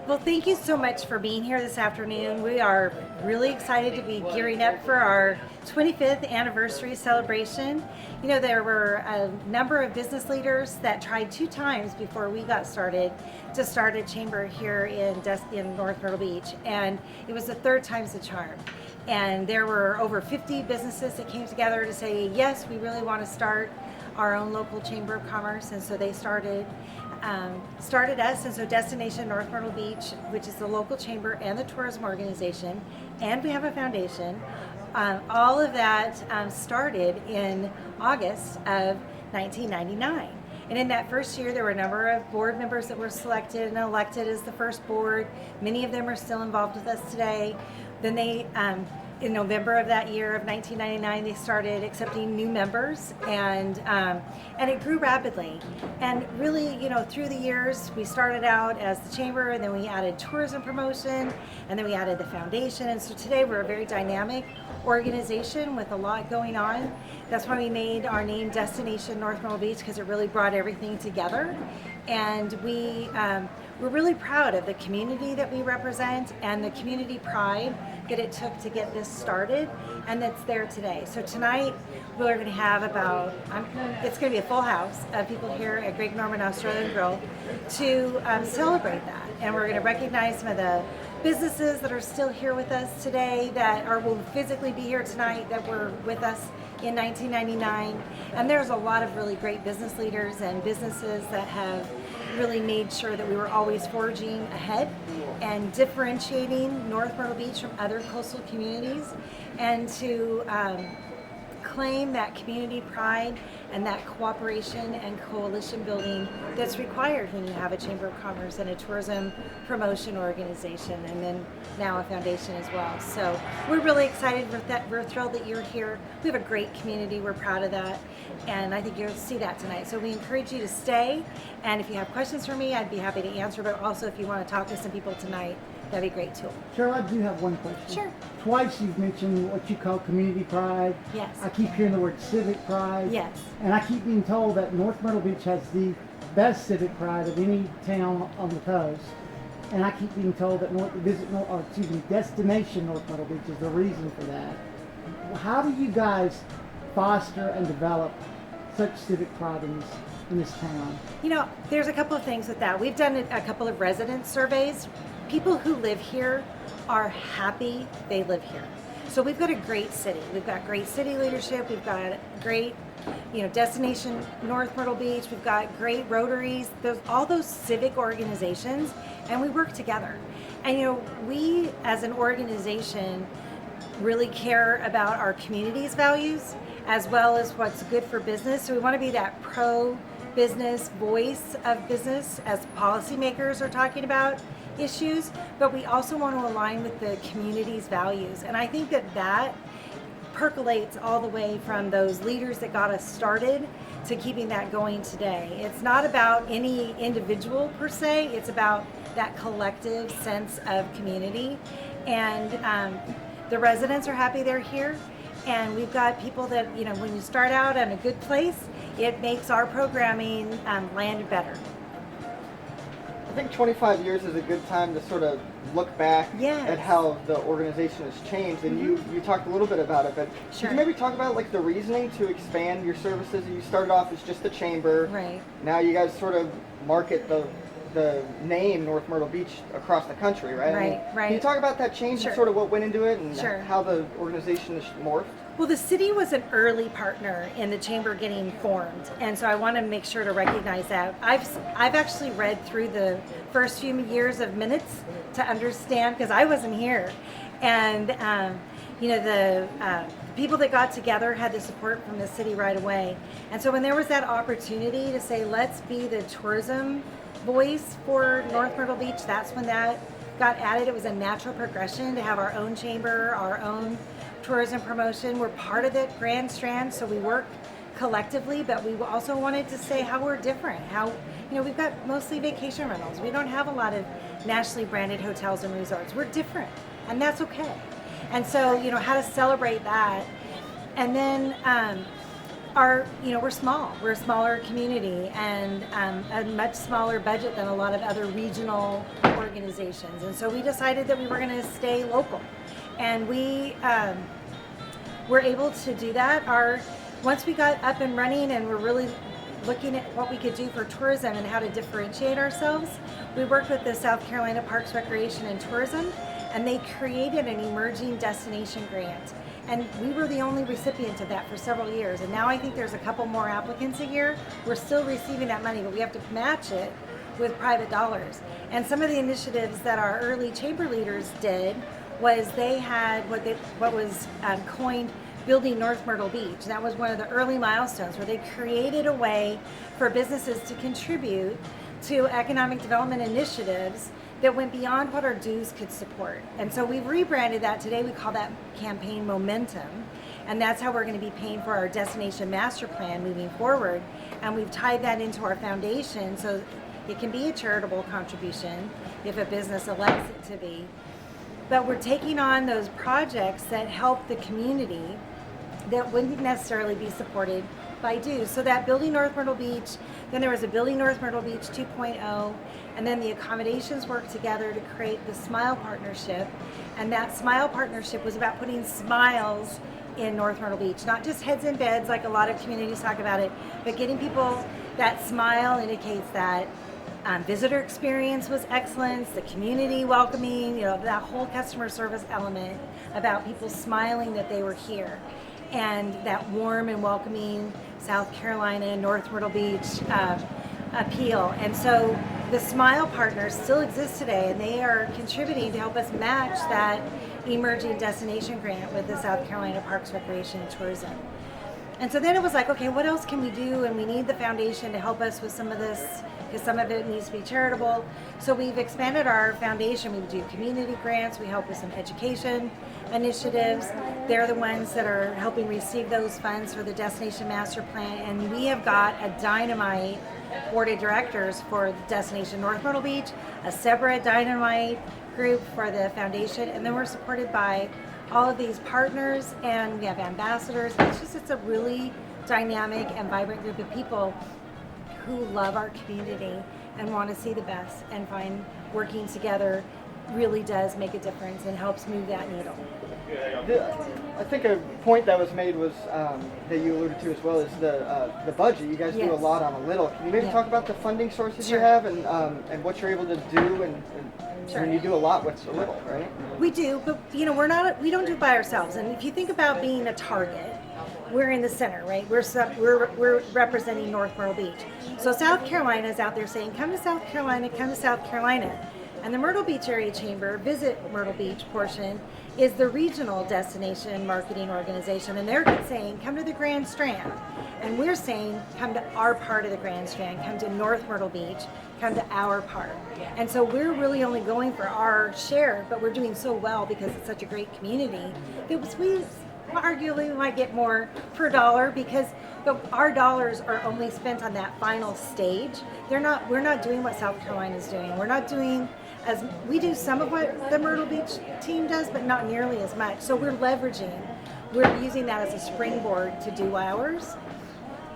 Well, thank you so much for being here this afternoon. We are really excited to be gearing up for our 25th anniversary celebration. You know, there were a number of business leaders that tried 2 times before we got started to start a chamber here in North Myrtle Beach, and it was the third time's the charm. And there were over 50 businesses that came together to say, yes, we really want to start our own local chamber of commerce, and so they started us. And so Destination North Myrtle Beach, which is the local chamber and the tourism organization, and we have a foundation. All of that started in August of 1999. And in that first year, there were a number of board members that were selected and elected as the first board. Many of them are still involved with us today. Then in November of that year of 1999, they started accepting new members, and it grew rapidly. And really, you know, through the years, we started out as the chamber, and then we added tourism promotion, and then we added the foundation. And so today we're a very dynamic organization with a lot going on. That's why we made our name Destination North Myrtle Beach, because it really brought everything together. And we're really proud of the community that we represent and the community pride that it took to get this started, and that's there today. So tonight we're going to have it's going to be a full house of people here at Great Norman Australian Grill to celebrate that. And we're going to recognize some of the businesses that are still here with us today will physically be here tonight that were with us in 1999. And there's a lot of really great business leaders and businesses that have really made sure that we were always forging ahead and differentiating North Myrtle Beach from other coastal communities, and to claim that community pride and that cooperation and coalition building that's required when you have a Chamber of Commerce and a tourism promotion organization, and then now a foundation as well. So we're really excited with that. We're thrilled that you're here. We have a great community. We're proud of that, and I think you'll see that tonight. So we encourage you to stay, and if you have questions for me, I'd be happy to answer, but also if you want to talk to some people tonight, that'd be great too. Cheryl, I do have one question. Sure. Twice you've mentioned what you call community pride. Yes. I keep hearing the word civic pride. Yes. And I keep being told that North Myrtle Beach has the best civic pride of any town on the coast. And I keep being told that Destination North Myrtle Beach is the reason for that. How do you guys foster and develop such civic pride in this town? You know, there's a couple of things with that. We've done a couple of resident surveys. People who live here are happy they live here. So we've got a great city. We've got great city leadership. We've got great, Destination North Myrtle Beach. We've got great Rotaries. There's all those civic organizations, and we work together. And we as an organization really care about our community's values as well as what's good for business. So we want to be that pro-business voice of business as policymakers are talking about issues, but we also want to align with the community's values. And I think that percolates all the way from those leaders that got us started to keeping that going today. It's not about any individual per se, it's about that collective sense of community. And the residents are happy they're here, and we've got people that, when you start out in a good place, it makes our programming land better. I think 25 years is a good time to sort of look back at how the organization has changed, and you talked a little bit about it, but Sure. could you maybe talk about the reasoning to expand your services? You started off as just a chamber. Right. Now you guys sort of market the name North Myrtle Beach across the country, right? Right. Can you talk about that change Sure. and sort of what went into it and Sure. how the organization has morphed? Well, the city was an early partner in the chamber getting formed, and so I want to make sure to recognize that. I've actually read through the first few years of minutes to understand, because I wasn't here, and the people that got together had the support from the city right away. And so when there was that opportunity to say, let's be the tourism voice for North Myrtle Beach, that's when that got added. It was a natural progression to have our own chamber, our own tourism promotion. We're part of the Grand Strand, so we work collectively, but we also wanted to say how we're different. How, we've got mostly vacation rentals. We don't have a lot of nationally branded hotels and resorts. We're different, and that's okay. And so, how to celebrate that. And then we're small. We're a smaller community and a much smaller budget than a lot of other regional organizations. And so we decided that we were going to stay local, and we were able to do that. Once we got up and running, and we're really looking at what we could do for tourism and how to differentiate ourselves, we worked with the South Carolina Parks, Recreation, and Tourism, and they created an emerging destination grant. And we were the only recipient of that for several years. And now I think there's a couple more applicants a year. We're still receiving that money, but we have to match it with private dollars. And some of the initiatives that our early chamber leaders did was they had what was coined Building North Myrtle Beach. That was one of the early milestones where they created a way for businesses to contribute to economic development initiatives that went beyond what our dues could support. And so we've rebranded that today. We call that campaign Momentum. And that's how we're going to be paying for our destination master plan moving forward. And we've tied that into our foundation so it can be a charitable contribution if a business elects it to be. But we're taking on those projects that help the community that wouldn't necessarily be supported by dues. So that Building North Myrtle Beach, then there was a Building North Myrtle Beach 2.0, and then the accommodations worked together to create the Smile Partnership. And that Smile Partnership was about putting smiles in North Myrtle Beach, not just heads in beds like a lot of communities talk about it, but getting people, that smile indicates that visitor experience was excellent, the community welcoming, that whole customer service element about people smiling that they were here. And that warm and welcoming South Carolina, North Myrtle Beach appeal. And so the Smile Partners still exist today, and they are contributing to help us match that emerging destination grant with the South Carolina Parks, Recreation, and Tourism. And so then it was like, okay, what else can we do? And we need the foundation to help us with some of this, because some of it needs to be charitable. So we've expanded our foundation. We do community grants. We help with some education initiatives. They're the ones that are helping receive those funds for the Destination Master Plan. And we have got a dynamite board of directors for Destination North Myrtle Beach, a separate dynamite group for the foundation, and then we're supported by all of these partners, and we have ambassadors. It's a really dynamic and vibrant group of people who love our community and want to see the best, and find working together really does make a difference and helps move that needle. I think a point that was made was that you alluded to as well is the budget. You guys do a lot on a little. Can you maybe talk about the funding sources you have and what you're able to do and when you do a lot with a little, right? We do, but we don't do it by ourselves. And if you think about being a target, we're in the center, right? We're representing North Myrtle Beach. So South Carolina is out there saying, come to South Carolina, come to South Carolina. And the Myrtle Beach Area Chamber, Visit Myrtle Beach portion, is the regional destination marketing organization. And they're saying, come to the Grand Strand. And we're saying, come to our part of the Grand Strand, come to North Myrtle Beach, come to our part. And so we're really only going for our share, but we're doing so well because it's such a great community that we arguably might get more per dollar but our dollars are only spent on that final stage. We're not doing what South Carolina is doing. We're not doing we do some of what the Myrtle Beach team does, but not nearly as much. So we're using that as a springboard to do ours.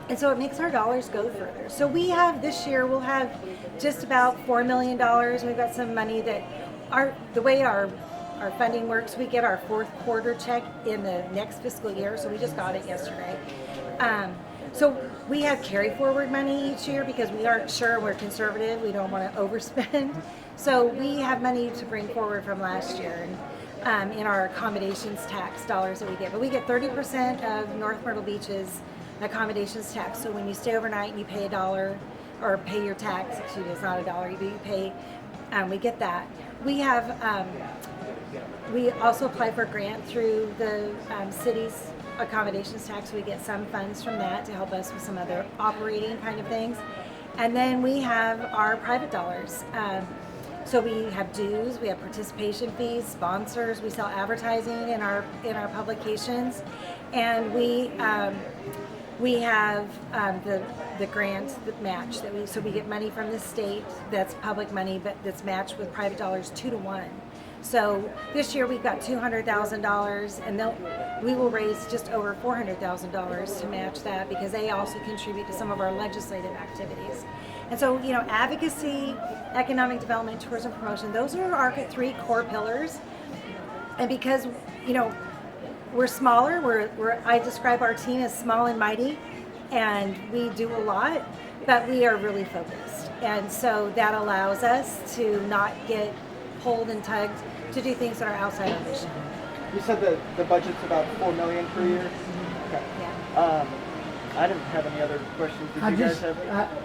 And so it makes our dollars go further. So this year we'll have just about $4 million. We've got some money that the way our funding works, we get our fourth quarter check in the next fiscal year. So we just got it yesterday. So we have carry forward money each year because we aren't sure, we're conservative, we don't want to overspend. So we have money to bring forward from last year in our accommodations tax dollars that we get. But we get 30% of North Myrtle Beach's accommodations tax. So when you stay overnight and you pay $1 or pay your tax, it's not $1, you pay, we get that. We also apply for a grant through the city's accommodations tax. We get some funds from that to help us with some other operating kind of things. And then we have our private dollars. So we have dues, we have participation fees, sponsors, we sell advertising in our publications, and we have the grants that match so we get money from the state that's public money, but that's matched with private dollars 2 to 1. So this year we've got $200,000, and we will raise just over $400,000 to match that, because they also contribute to some of our legislative activities. And so, advocacy, economic development, tourism promotion, those are our 3 core pillars. And because, we're smaller, I describe our team as small and mighty, and we do a lot, but we are really focused. And so that allows us to not get pulled and tugged to do things that are outside our mission. You said that the budget's about $4 million per year? Okay. Yeah. I didn't have any other questions. Did you guys have?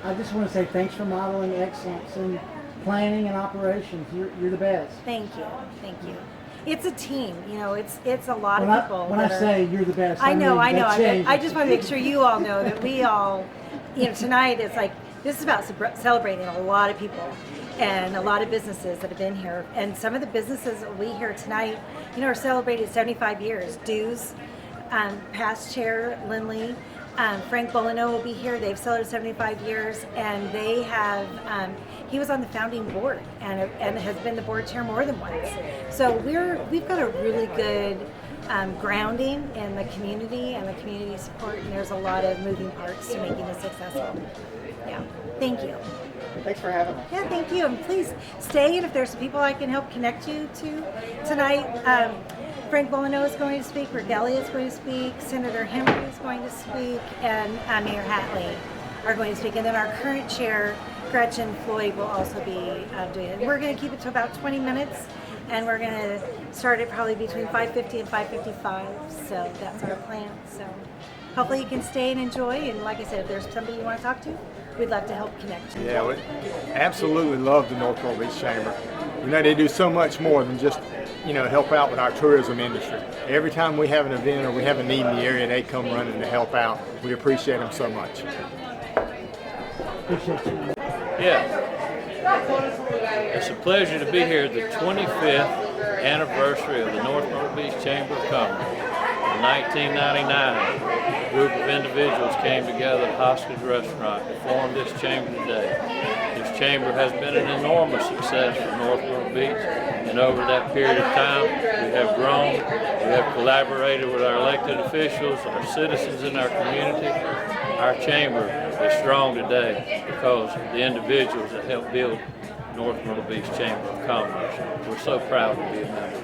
I just want to say thanks for modeling excellence in planning and operations. You're the best. Thank you. It's a team, it's a lot of people. When I say you're the best, I know. that changes. I just want to make sure you all know that we all, tonight it's like, this is about celebrating a lot of people and a lot of businesses that have been here. And some of the businesses that we hear tonight, are celebrating 75 years. Dues, past chair Lindley, Frank Bolino will be here. They've celebrated 75 years, and they have, he was on the founding board and has been the board chair more than once. So we've got a really good grounding in the community and the community support, and there's a lot of moving parts to making this successful. Yeah, thank you. Thanks for having us. Yeah, thank you, and please stay, and if there's people I can help connect you to tonight, Frank Bolino is going to speak, Regalia is going to speak, Senator Henry is going to speak, and Mayor Hatley are going to speak. And then our current chair, Gretchen Floyd, will also be doing it. We're going to keep it to about 20 minutes, and we're going to start it probably between 5:50 and 5:55, so that's our plan. So hopefully you can stay and enjoy, and like I said, if there's somebody you want to talk to, we'd love to help connect you. Yeah, we absolutely love the North Myrtle Beach Chamber. They do so much more than just, help out with our tourism industry. Every time we have an event or we have a need in the area, they come running to help out. We appreciate them so much. Appreciate you. Yeah. It's a pleasure to be here at the 25th anniversary of the North Myrtle Beach Chamber of Commerce. In 1999, a group of individuals came together at Hoskins Restaurant to form this chamber today. This chamber has been an enormous success for North Myrtle Beach, and over that period of time, we have grown, we have collaborated with our elected officials, our citizens in our community. Our chamber is strong today because of the individuals that helped build North Myrtle Beach Chamber of Commerce. We're so proud to be a member.